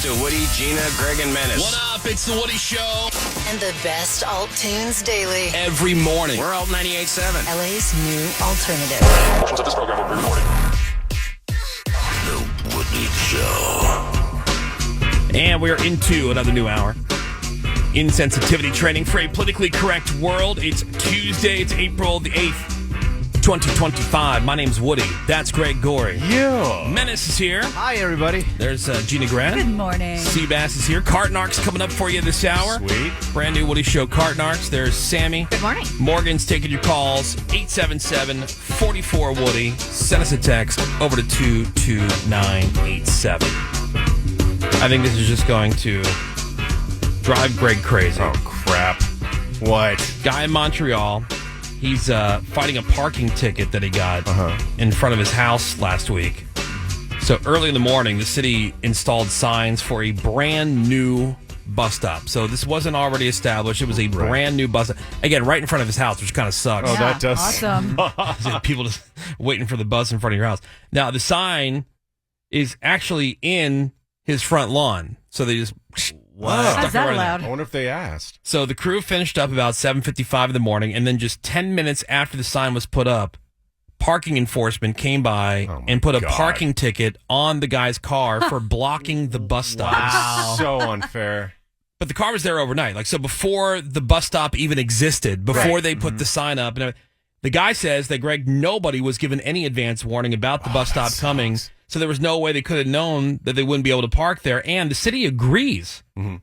to Woody, Gina, Greg, and Menace. What up? It's the Woody Show. And the best alt tunes daily. Every morning. We're Alt 98.7. LA's new alternative. Portions of this program will be recorded. The Woody Show. And we're into another new hour. Insensitivity training for a politically correct world. It's Tuesday. It's April the 8th, 2025. My name's Woody. That's Greg Gorey. Yeah. Menace is here. Hi, everybody. There's Gina Grant. Good morning. Seabass is here. Cartnarks coming up for you this hour. Sweet. Brand new Woody Show Cartnarks. There's Sammy. Good morning. Morgan's taking your calls. 877-44-WOODY. Send us a text over to 22987. I think this is just going to drive Greg crazy. Oh, crap. What? Guy in Montreal, he's fighting a parking ticket that he got in front of his house last week. So early in the morning, the city installed signs for a brand new bus stop. So this wasn't already established. It was a brand new bus stop. Again, right in front of his house, which kind of sucks. Oh, that does. Awesome. People just waiting for the bus in front of your house. Now, the sign is actually in his front lawn. So they just... How's that allowed? I wonder if they asked. So the crew finished up about 7:55 in the morning, and then just 10 minutes after the sign was put up, parking enforcement came by and put a parking ticket on the guy's car for blocking the bus stop. Wow. So unfair. But the car was there overnight. Like, so before the bus stop even existed, before they put the sign up, and the guy says that, Greg, nobody was given any advance warning about the bus stop coming. So there was no way they could have known that they wouldn't be able to park there. And the city agrees. Mm-hmm.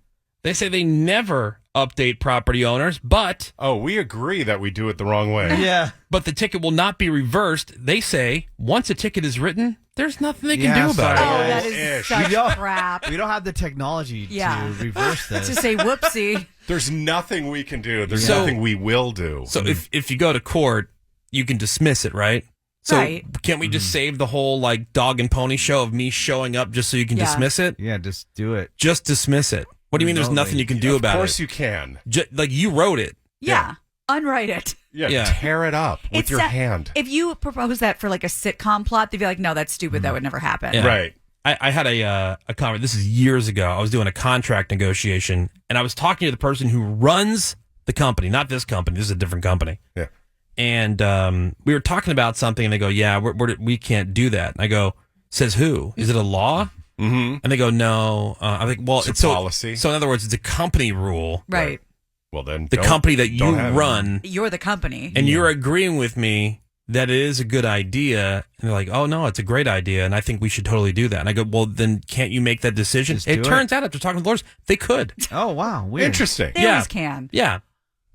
They say they never update property owners, but... Oh, we agree that we do it the wrong way. Yeah. But the ticket will not be reversed. They say once a ticket is written, there's nothing they can do about Oh, it. that is such crap. We don't have the technology to reverse this. To say whoopsie. There's nothing we can do. There's nothing we will do. So if you go to court, you can dismiss it, right? So right. Can't we just save the whole like dog and pony show of me showing up just so you can dismiss it? Yeah, just do it. Just dismiss it. What do you mean there's nothing you can do about it? Of course you can. Like you wrote it. Yeah. Unwrite it. Yeah, tear it up with your hand. If you propose that for like a sitcom plot, they'd be like, no, that's stupid. That would never happen. Yeah. Right. I had a conversation. This is years ago. I was doing a contract negotiation, and I was talking to the person who runs the company, not this company. This is a different company. Yeah. And we were talking about something, and they go, yeah, we can't do that. And I go, says who? Is it a law? Mm-hmm. And they go, no. I'm like, well, it's a policy. So in other words, it's a company rule. Right. Well, then the company that you run. You're the company. And you're agreeing with me that it is a good idea. And they're like, oh, no, it's a great idea. And I think we should totally do that. And I go, well, then can't you make that decision? It turns out after talking to lawyers, they could. Oh, wow. Weird. Interesting. They always can. Yeah.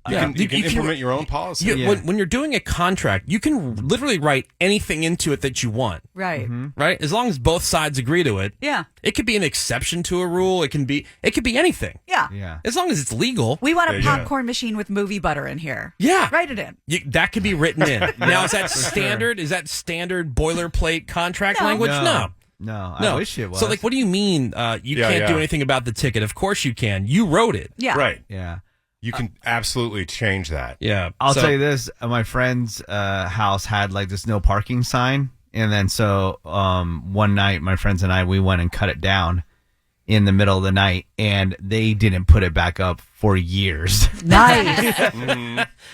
You can implement your own policy. When you're doing a contract, you can literally write anything into it that you want. Right. Mm-hmm. Right? As long as both sides agree to it. Yeah. It could be an exception to a rule. It could be anything. Yeah. Yeah. As long as it's legal. We want a popcorn machine with movie butter in here. Yeah. Write it in. That could be written in. Now, is that standard? Is that standard boilerplate contract language? No. No, I wish it was. So, like, what do you mean you can't do anything about the ticket? Of course you can. You wrote it. Yeah. Right. Yeah. You can absolutely change that. Yeah. I'll tell you this. My friend's house had like this no parking sign. And then so one night, my friends and I, we went and cut it down in the middle of the night. And they didn't put it back up for years. Nice.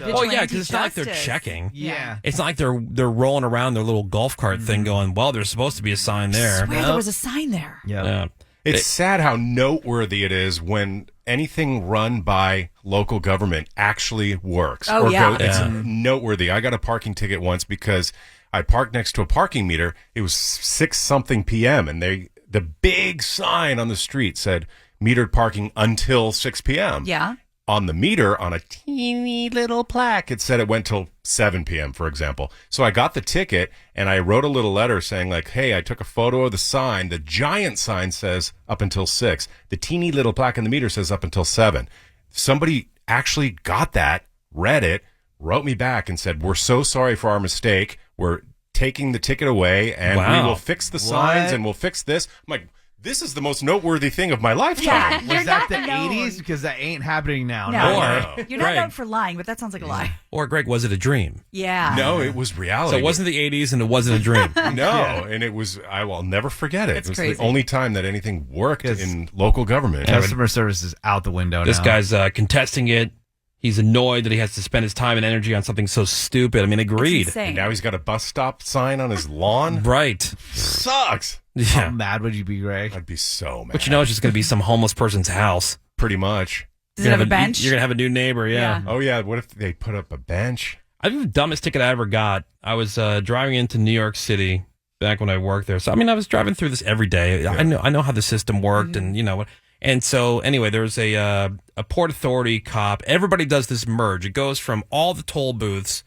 Oh, yeah, because it's not like they're checking. Yeah. It's not like they're rolling around their little golf cart thing going, well, there's supposed to be a sign there. I swear there was a sign there. Yeah. It's sad how noteworthy it is when anything run by local government actually works. Oh, yeah. It's noteworthy. I got a parking ticket once because I parked next to a parking meter. It was 6-something p.m. and the big sign on the street said metered parking until 6 p.m. Yeah. On the meter, on a teeny little plaque, it said it went till 7 p.m., for example. So I got the ticket, and I wrote a little letter saying, like, hey, I took a photo of the sign. The giant sign says up until 6. The teeny little plaque in the meter says up until 7. Somebody actually got that, read it, wrote me back and said, we're so sorry for our mistake. We're taking the ticket away, and we will fix the signs, and we'll fix this. I'm like, This is the most noteworthy thing of my lifetime. Yeah, Was you're that not the known. 80s? Because that ain't happening now. No, No. you're not Greg. known for lying, but that sounds like a lie. Or Greg, was it a dream? Yeah. No, it was reality. So it wasn't the 80s and it wasn't a dream. No, and it was, I will never forget it. That's It was crazy. the only time that anything worked Yes. in local government. Customer service is out the window This now. guy's contesting it. He's annoyed that he has to spend his time and energy on something so stupid. I mean, agreed. Insane. And now he's got a bus stop sign on his lawn. Right. Sucks. How Yeah. mad would you be, Greg? I'd be so mad. But you know, it's just going to be some homeless person's house. Pretty much. Does it have a bench? You're going to have a new neighbor, yeah. Yeah. Oh, yeah. What if they put up a bench? I think the dumbest ticket I ever got, I was driving into New York City back when I worked there. So, I mean, I was driving through this every day. I know how the system worked and, you know, and so anyway, there was a Port Authority cop. Everybody does this merge. It goes from all the toll booths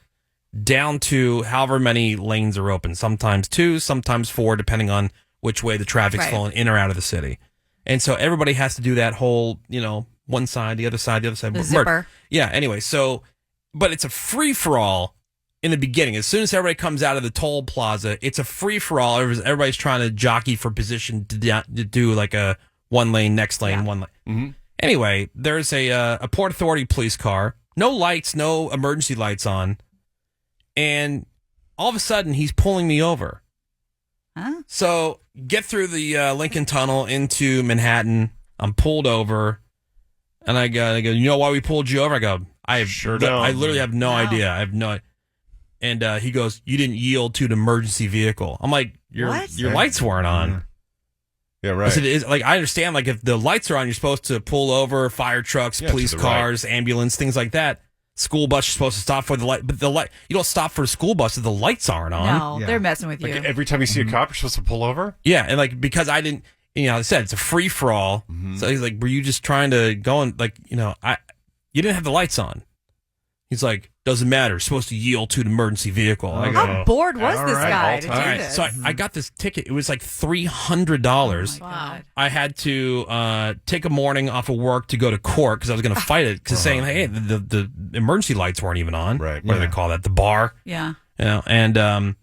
down to however many lanes are open, sometimes 2, sometimes 4, depending on which way the traffic's Right. flowing in or out of the city. And so everybody has to do that whole, you know, one side, the other side, The merge. zipper. Yeah, anyway, so, but it's a free-for-all in the beginning. As soon as everybody comes out of the toll plaza, it's a free-for-all. Everybody's trying to jockey for position to do like a one lane, next lane, Yeah. one lane. Anyway, there's a Port Authority police car, no lights, no emergency lights on, and all of a sudden he's pulling me over. Huh? So get through the Lincoln Tunnel into Manhattan. I'm pulled over, and I go, you know why we pulled you over? I go, I literally have no No. idea. I have no. And he goes, you didn't yield to an emergency vehicle. I'm like, your What? lights weren't on. Yeah, I right. said, I understand, like, if the lights are on, you're supposed to pull over, fire trucks, Yeah, to police the cars, ambulance, things like that. School bus, you're supposed to stop for the light, but the light, you don't stop for a school bus if the lights aren't on. No, Yeah. they're messing with you. Like every time you see a cop, you're supposed to pull over? Yeah, and like, because I didn't, you know, I said it's a free for all. So he's like, were you just trying to go and, like, you know, you didn't have the lights on. He's like, doesn't matter. You're supposed to yield to an emergency vehicle. I go, How bored was All this right, guy all to time. do all right. this? So I got this ticket. It was like $300. Wow. I had to take a morning off of work to go to court because I was going to fight it because saying, hey, the emergency lights weren't even on. Right. What do they call that? The bar. Yeah. You know, and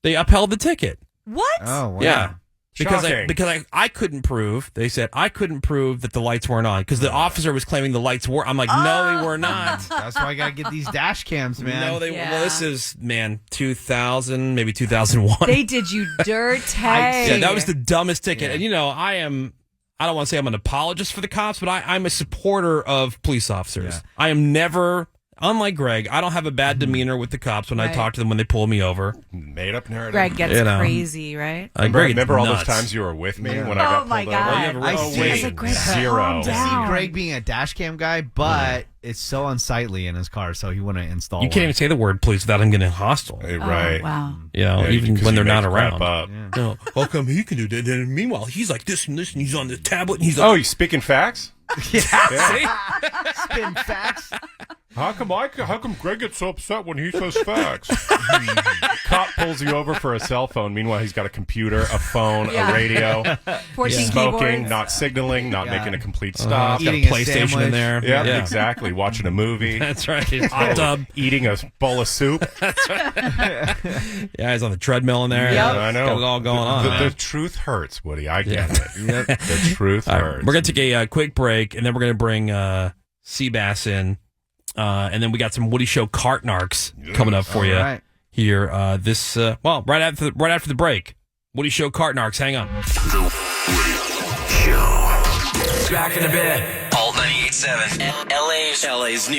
they upheld the ticket. What? Oh, wow. Yeah. Shocking. Because I couldn't prove, they said, I couldn't prove that the lights weren't on because the officer was claiming the lights were. I'm like, no, they were not. That's why I got to get these dash cams, man. No, they Yeah. well, this is, 2000, maybe 2001. They did you dirty. Yeah, that was the dumbest ticket. And, you know, I don't want to say I'm an apologist for the cops, but I'm a supporter of police officers. Yeah. I am never, unlike Greg, I don't have a bad demeanor with the cops when I Right. talk to them when they pull me over. Made up narrative. Greg gets You know. crazy, right? Greg gets Remember all those nuts. times you were with me Yeah. when I got Oh, pulled my over? God. You have a I real see. wait. I was like, Greg, Zero. calm I down. see Greg being a dash cam guy, but it's so unsightly in his car, so he wouldn't install You can't even say the word police without him getting hostile. Right. Oh, wow. You know, Yeah, even 'cause when you they're not make crap around. up. No, how come he can do that? And meanwhile, he's like this and this, and he's on the tablet, and he's like, Oh, you speaking facts? see? Spin facts. How come Greg gets so upset when he says facts? Cop pulls you over for a cell phone. Meanwhile, he's got a computer, a phone, Yeah. a radio, 14 smoking, keyboards. not signaling, not Yeah. complete complete stop. He's got a Eating a PlayStation in sandwich. there. Yeah, exactly. Watching a movie. That's right. Hot tub. Eating a bowl of soup. Yeah, he's on the treadmill in there. Yep. I know. Got it all going on. The man. truth hurts, Woody. I get Yeah. it. The truth All right, hurts. we're going to take a quick break, and then we're going to bring Seabass in. And then we got some Woody Show cart narcs coming up for you right. here. Right after the break. Woody Show cart narcs. Hang on. Back in a bit. Alt 98.7. LA's new